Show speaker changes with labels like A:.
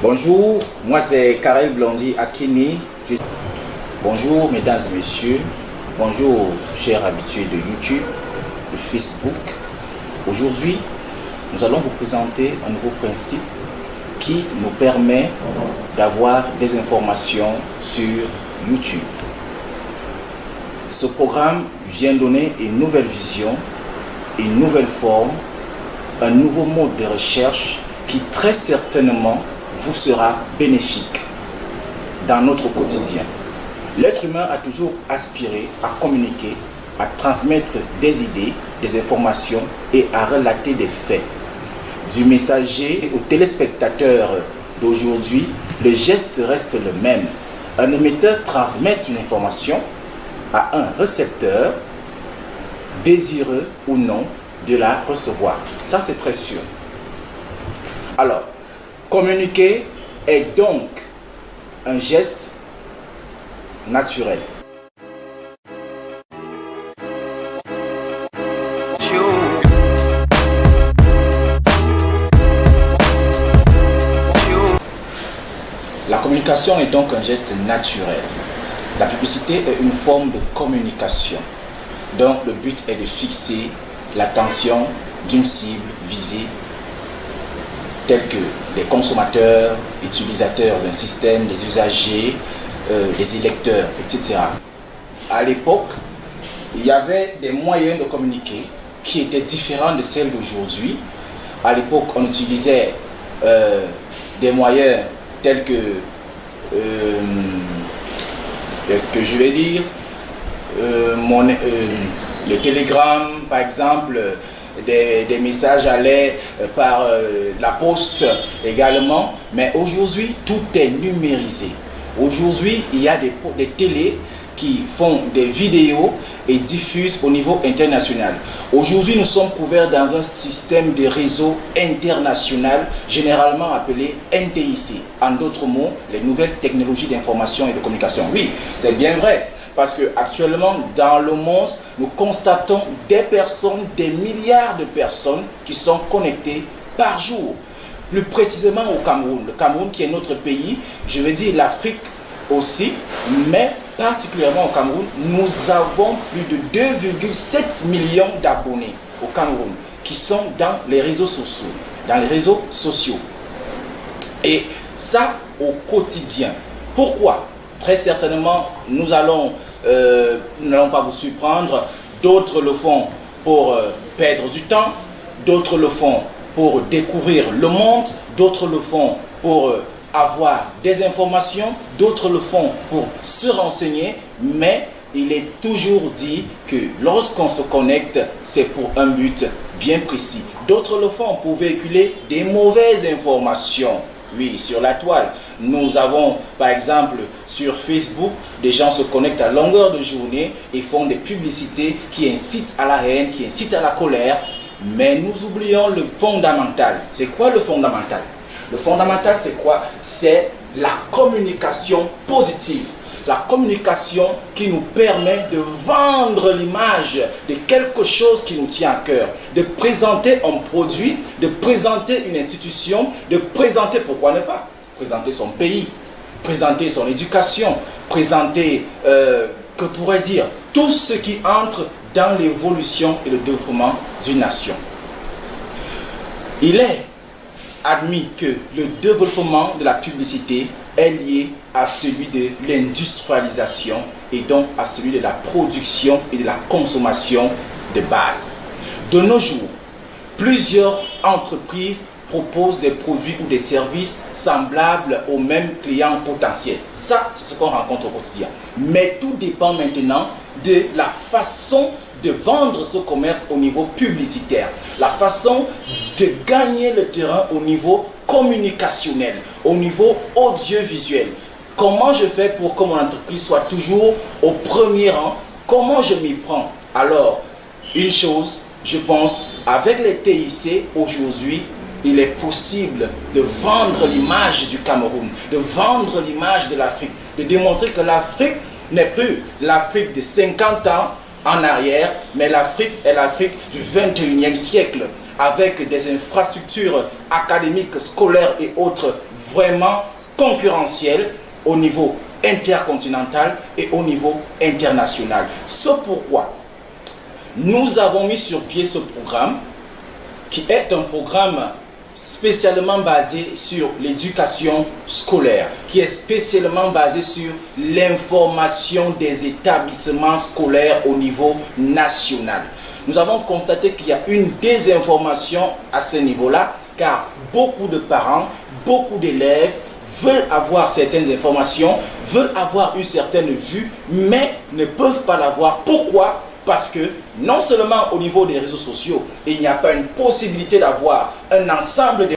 A: Bonjour, moi c'est Karel Blondi Akini. Bonjour mesdames et messieurs, bonjour chers habitués de YouTube, de Facebook. Aujourd'hui, nous allons vous présenter un nouveau principe qui nous permet d'avoir des informations sur YouTube. Ce programme vient donner une nouvelle vision, une nouvelle forme, un nouveau mode de recherche qui très certainement vous sera bénéfique dans notre quotidien. L'être humain a toujours aspiré à communiquer, à transmettre des idées, des informations et à relater des faits. Du messager au téléspectateur d'aujourd'hui, le geste reste le même. Un émetteur transmet une information à un récepteur, désireux ou non de la recevoir. Ça, c'est très sûr. Alors, communiquer est donc un geste naturel. La communication est donc un geste naturel. La publicité est une forme de communication. Donc le but est de fixer l'attention d'une cible visée, tels que les consommateurs, utilisateurs d'un système, les usagers, les électeurs, etc. À l'époque, il y avait des moyens de communiquer qui étaient différents de celles d'aujourd'hui. À l'époque, on utilisait des moyens tels que, qu'est-ce que je vais dire, le télégramme, par exemple, des messages allaient par la poste également, mais aujourd'hui tout est numérisé. Aujourd'hui il y a des télés qui font des vidéos et diffusent au niveau international. Aujourd'hui nous sommes couverts dans un système de réseau international généralement appelé NTIC, en d'autres mots les nouvelles technologies d'information et de communication. Oui, c'est bien vrai. Parce qu'actuellement, dans le monde, nous constatons des personnes, des milliards de personnes qui sont connectées par jour. Plus précisément au Cameroun. Le Cameroun qui est notre pays, je veux dire l'Afrique aussi, mais particulièrement au Cameroun, nous avons plus de 2,7 millions d'abonnés au Cameroun qui sont dans les réseaux sociaux. Et ça au quotidien. Pourquoi ? Très certainement, nous n'allons pas vous surprendre. D'autres le font pour perdre du temps, d'autres le font pour découvrir le monde, d'autres le font pour avoir des informations, d'autres le font pour se renseigner, mais il est toujours dit que lorsqu'on se connecte, c'est pour un but bien précis. D'autres le font pour véhiculer des mauvaises informations. Oui, sur la toile. Nous avons, par exemple, sur Facebook, des gens se connectent à longueur de journée et font des publicités qui incitent à la haine, qui incitent à la colère. Mais nous oublions le fondamental. C'est quoi le fondamental? Le fondamental, c'est quoi? C'est la communication positive. La communication qui nous permet de vendre l'image de quelque chose qui nous tient à cœur, de présenter un produit, de présenter une institution, de présenter, pourquoi ne pas, présenter son pays, présenter son éducation, présenter, que pourrait dire, tout ce qui entre dans l'évolution et le développement d'une nation. Il est admis que le développement de la publicité est lié à celui de l'industrialisation et donc à celui de la production et de la consommation de base. De nos jours, plusieurs entreprises proposent des produits ou des services semblables aux mêmes clients potentiels. Ça, c'est ce qu'on rencontre au quotidien. Mais tout dépend maintenant de la façon de vendre ce commerce au niveau publicitaire, la façon de gagner le terrain au niveau communicationnel, au niveau audiovisuel. Comment je fais pour que mon entreprise soit toujours au premier rang? Comment je m'y prends? Alors, une chose, je pense, avec les TIC aujourd'hui, il est possible de vendre l'image du Cameroun, de vendre l'image de l'Afrique, de démontrer que l'Afrique n'est plus l'Afrique de 50 ans en arrière, mais l'Afrique est l'Afrique du 21e siècle, avec des infrastructures académiques, scolaires et autres vraiment concurrentielle au niveau intercontinental et au niveau international. C'est pourquoi nous avons mis sur pied ce programme qui est un programme spécialement basé sur l'éducation scolaire, qui est spécialement basé sur l'information des établissements scolaires au niveau national. Nous avons constaté qu'il y a une désinformation à ce niveau-là, car beaucoup de parents, beaucoup d'élèves veulent avoir certaines informations, veulent avoir une certaine vue, mais ne peuvent pas l'avoir. Pourquoi ? Parce que non seulement au niveau des réseaux sociaux, il n'y a pas une possibilité d'avoir un ensemble